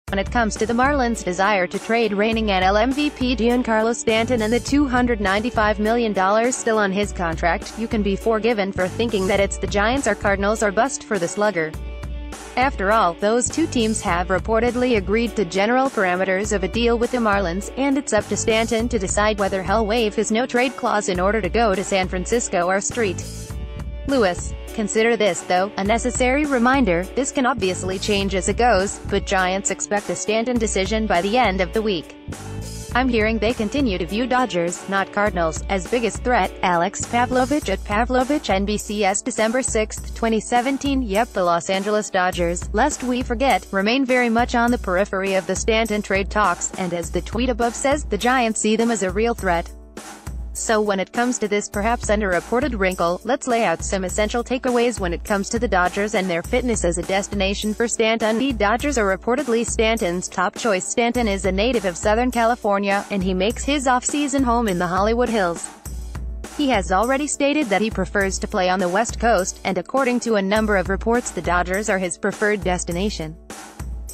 When it comes to the Marlins' desire to trade reigning NL MVP Giancarlo Stanton and the $295 million still on his contract, you can be forgiven for thinking that it's the Giants or Cardinals or bust for the slugger. After all, those two teams have reportedly agreed to general parameters of a deal with the Marlins, and it's up to Stanton to decide whether he'll waive his no-trade clause in order to go to San Francisco or St. Louis. Consider this, though, a necessary reminder: this can obviously change as it goes, but Giants expect a Stanton decision by the end of the week. I'm hearing they continue to view Dodgers, not Cardinals, as biggest threat. Alex Pavlovich at Pavlovich NBCS December 6, 2017. Yep, the Los Angeles Dodgers, lest we forget, remain very much on the periphery of the Stanton trade talks, and as the tweet above says, the Giants see them as a real threat. So when it comes to this perhaps underreported wrinkle, let's lay out some essential takeaways when it comes to the Dodgers and their fitness as a destination for Stanton. The Dodgers are reportedly Stanton's top choice. Stanton is a native of Southern California, and he makes his off-season home in the Hollywood Hills. He has already stated that he prefers to play on the West Coast, and according to a number of reports, the Dodgers are his preferred destination.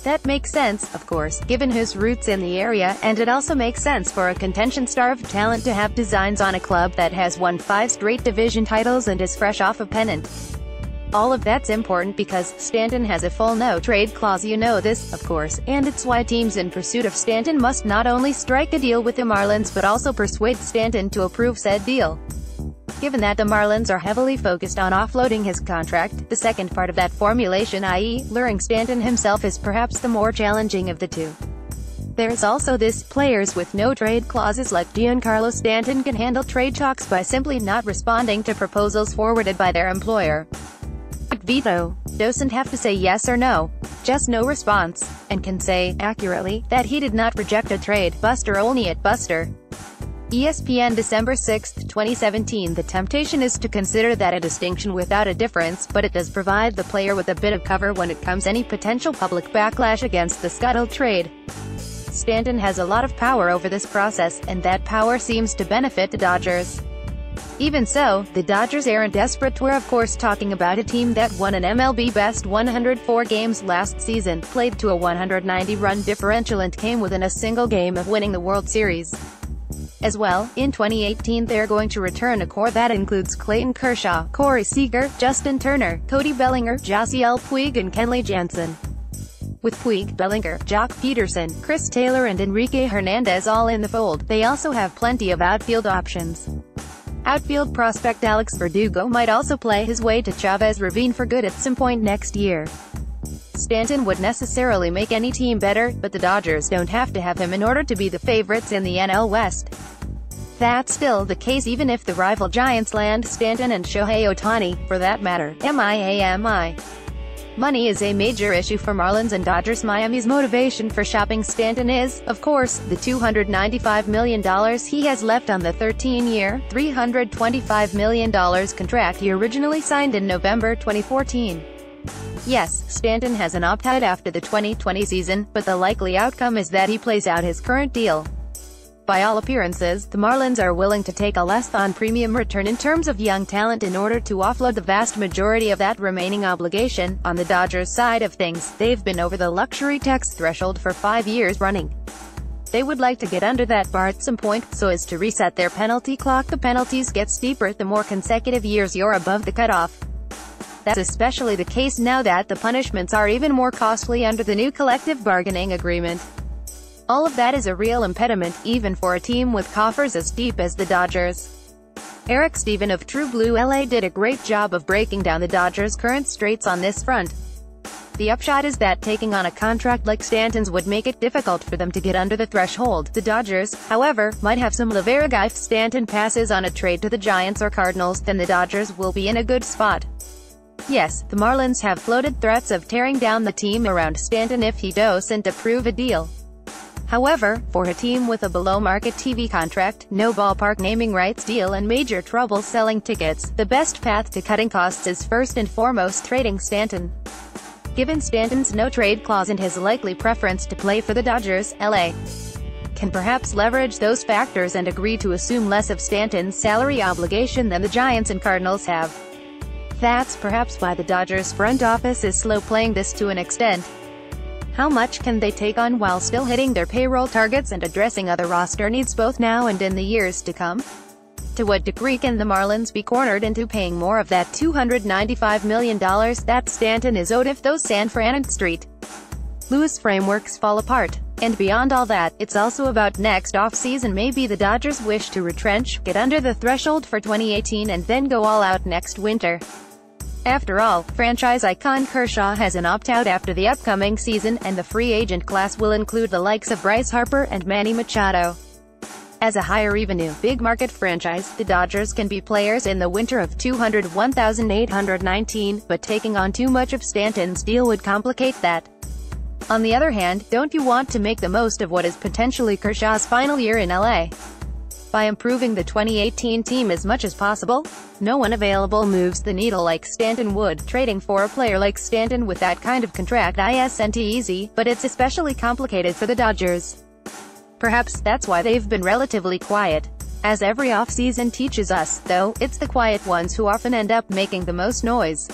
That makes sense, of course, given his roots in the area, and it also makes sense for a contention-starved talent to have designs on a club that has won 5 straight division titles and is fresh off a pennant. All of that's important because Stanton has a full no-trade clause. You know this, of course, and it's why teams in pursuit of Stanton must not only strike a deal with the Marlins but also persuade Stanton to approve said deal. Given that the Marlins are heavily focused on offloading his contract, the second part of that formulation, i.e., luring Stanton himself, is perhaps the more challenging of the two. There's also this: players with no-trade clauses like Giancarlo Stanton can handle trade talks by simply not responding to proposals forwarded by their employer. Vito doesn't have to say yes or no, just no response, and can say, accurately, that he did not reject a trade. Buster Olney at Buster. ESPN December 6, 2017. The temptation is to consider that a distinction without a difference, but it does provide the player with a bit of cover when it comes to any potential public backlash against the scuttled trade. Stanton has a lot of power over this process, and that power seems to benefit the Dodgers. Even so, the Dodgers aren't desperate. We're of course talking about a team that won an MLB Best 104 games last season, played to a 190-run differential, and came within a single game of winning the World Series. As well, in 2018 they're going to return a core that includes Clayton Kershaw, Corey Seager, Justin Turner, Cody Bellinger, Josiel Puig and Kenley Jansen. With Puig, Bellinger, Jock Peterson, Chris Taylor and Enrique Hernandez all in the fold, they also have plenty of outfield options. Outfield prospect Alex Verdugo might also play his way to Chavez Ravine for good at some point next year. Stanton would necessarily make any team better, but the Dodgers don't have to have him in order to be the favorites in the NL West. That's still the case even if the rival Giants land Stanton and Shohei Ohtani, for that matter. Money is a major issue for Marlins and Dodgers. Miami's motivation for shopping Stanton is, of course, the $295 million he has left on the 13-year, $325 million contract he originally signed in November 2014. Yes, Stanton has an opt-out after the 2020 season, but the likely outcome is that he plays out his current deal. By all appearances, the Marlins are willing to take a less-than-premium return in terms of young talent in order to offload the vast majority of that remaining obligation. On the Dodgers side of things, they've been over the luxury tax threshold for 5 years running. They would like to get under that bar at some point, so as to reset their penalty clock. The penalties get steeper the more consecutive years you're above the cutoff. That's especially the case now that the punishments are even more costly under the new collective bargaining agreement. All of that is a real impediment, even for a team with coffers as deep as the Dodgers. Eric Stephen of True Blue LA did a great job of breaking down the Dodgers' current straits on this front. The upshot is that taking on a contract like Stanton's would make it difficult for them to get under the threshold. The Dodgers, however, might have some leverage. If Stanton passes on a trade to the Giants or Cardinals, then the Dodgers will be in a good spot. Yes, the Marlins have floated threats of tearing down the team around Stanton if he doesn't approve a deal. However, for a team with a below-market TV contract, no ballpark naming rights deal and major trouble selling tickets, the best path to cutting costs is first and foremost trading Stanton. Given Stanton's no-trade clause and his likely preference to play for the Dodgers, LA can perhaps leverage those factors and agree to assume less of Stanton's salary obligation than the Giants and Cardinals have. That's perhaps why the Dodgers front office is slow playing this to an extent. How much can they take on while still hitting their payroll targets and addressing other roster needs both now and in the years to come? To what degree can the Marlins be cornered into paying more of that $295 million that Stanton is owed if those San Fran Street Louis frameworks fall apart? And beyond all that, it's also about next offseason. Maybe the Dodgers wish to retrench, get under the threshold for 2018 and then go all out next winter. After all, franchise icon Kershaw has an opt-out after the upcoming season, and the free agent class will include the likes of Bryce Harper and Manny Machado. As a higher revenue, big-market franchise, the Dodgers can be players in the winter of 201,819, but taking on too much of Stanton's deal would complicate that. On the other hand, don't you want to make the most of what is potentially Kershaw's final year in LA? By improving the 2018 team as much as possible? No one available moves the needle like Stanton would. Trading for a player like Stanton with that kind of contract isn't easy, but it's especially complicated for the Dodgers. Perhaps that's why they've been relatively quiet. As every offseason teaches us, though, it's the quiet ones who often end up making the most noise.